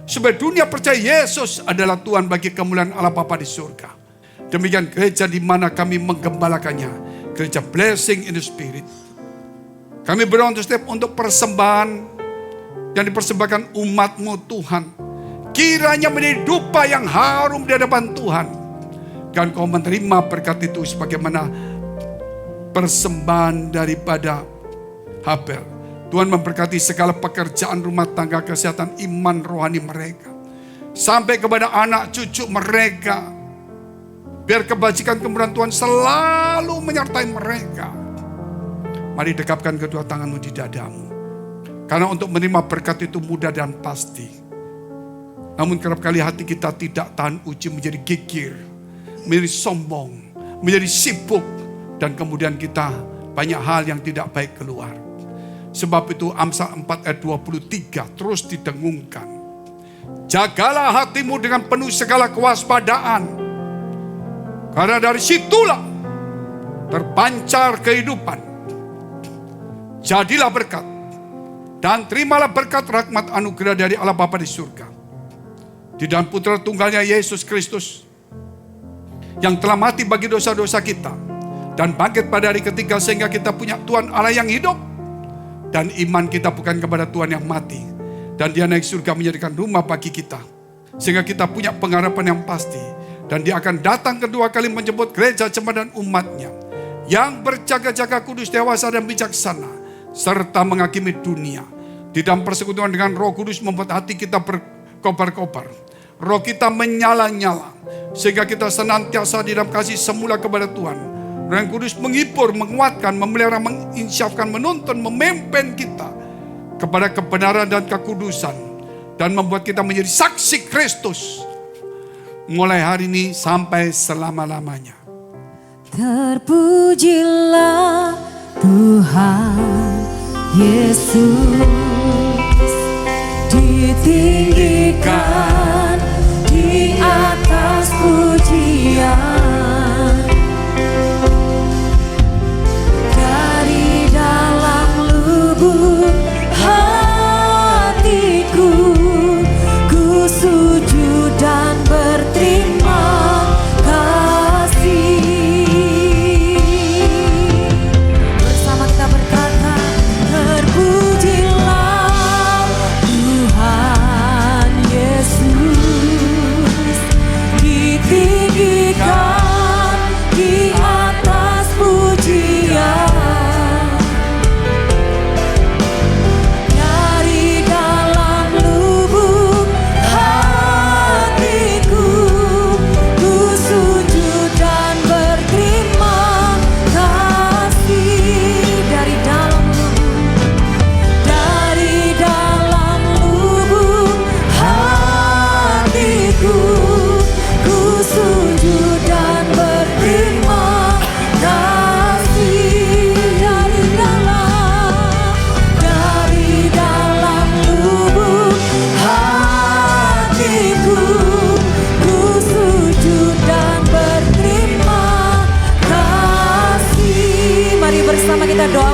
Supaya dunia percaya Yesus adalah Tuhan bagi kemuliaan Allah Bapa di surga. Demikian gereja di mana kami menggembalakannya. Gereja Blessing in the Spirit. Kami berdoa untuk persembahan yang dipersembahkan umat-Mu Tuhan. Kiranya menjadi dupa yang harum di hadapan Tuhan. Dan Kau menerima berkat itu sebagaimana persembahan daripada Habel. Tuhan memberkati segala pekerjaan rumah tangga, kesehatan, iman rohani mereka. Sampai kepada anak cucu mereka. Biar kebajikan kemurahan Tuhan selalu menyertai mereka. Mari dekapkan kedua tanganmu di dadamu. Karena untuk menerima berkat itu mudah dan pasti. Namun kerap kali hati kita tidak tahan uji, menjadi gigir, menjadi sombong, menjadi sibuk. Dan kemudian kita banyak hal yang tidak baik keluar. Sebab itu Amsal 4 ayat 23 terus didengungkan. Jagalah hatimu dengan penuh segala kewaspadaan. Karena dari situlah terpancar kehidupan. Jadilah berkat. Dan terimalah berkat rahmat anugerah dari Allah Bapa di surga. Di dalam putra tunggalnya Yesus Kristus. Yang telah mati bagi dosa-dosa kita. Dan bangkit pada hari ketiga sehingga kita punya Tuhan Allah yang hidup. Dan iman kita bukan kepada Tuhan yang mati. Dan dia naik surga menjadikan rumah bagi kita. Sehingga kita punya pengharapan yang pasti. Dan dia akan datang kedua kali menjemput gereja jemaat dan umatnya. Yang berjaga-jaga kudus, dewasa dan bijaksana. Serta menghakimi dunia. Di dalam persekutuan dengan Roh Kudus membuat hati kita berkobar-kobar. Roh kita menyala-nyala. Sehingga kita senantiasa di dalam kasih semula kepada Tuhan. Roh yang Kudus menghibur, menguatkan, memelihara, menginsyafkan, menuntun, memimpin kita kepada kebenaran dan kekudusan. Dan membuat kita menjadi saksi Kristus. Mulai hari ini sampai selama-lamanya. Terpujilah Tuhan Yesus, ditinggikan di atas pujian. Dari dalam lubuk hatiku, ku sujud dan berterima kasih. Bersama kita berkata, terpujilah Tuhan Yesus, ditinggikan di atas pujian. Dari dalam lubuk hatiku, ku sujud dan berterima kasih. Dari dalam lubuk hatiku, ku sujud dan berterima kasih. Dari dalam lubuk hatiku, ku sujud dan berterima kasih. Mari bersama kita doa.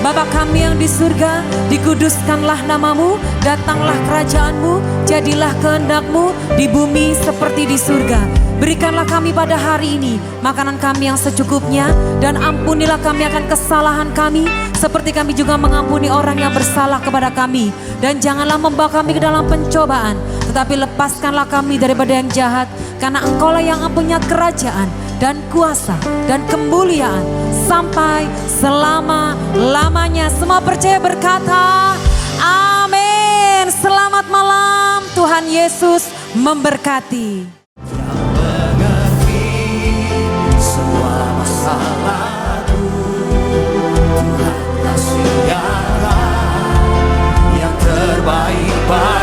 Bapa kami yang di surga, dikuduskanlah namamu, datanglah kerajaanmu, jadilah kehendak-Mu di bumi seperti di surga. Berikanlah kami pada hari ini makanan kami yang secukupnya, dan ampunilah kami akan kesalahan kami, seperti kami juga mengampuni orang yang bersalah kepada kami. Dan janganlah membawa kami ke dalam pencobaan, tetapi lepaskanlah kami daripada yang jahat, karena Engkaulah yang punya kerajaan dan kuasa dan kemuliaan sampai selama-lamanya. Semua percaya berkata, amin. Selamat malam, Tuhan Yesus memberkati. Semua masalahku, Tuhan kasih jalan yang terbaik.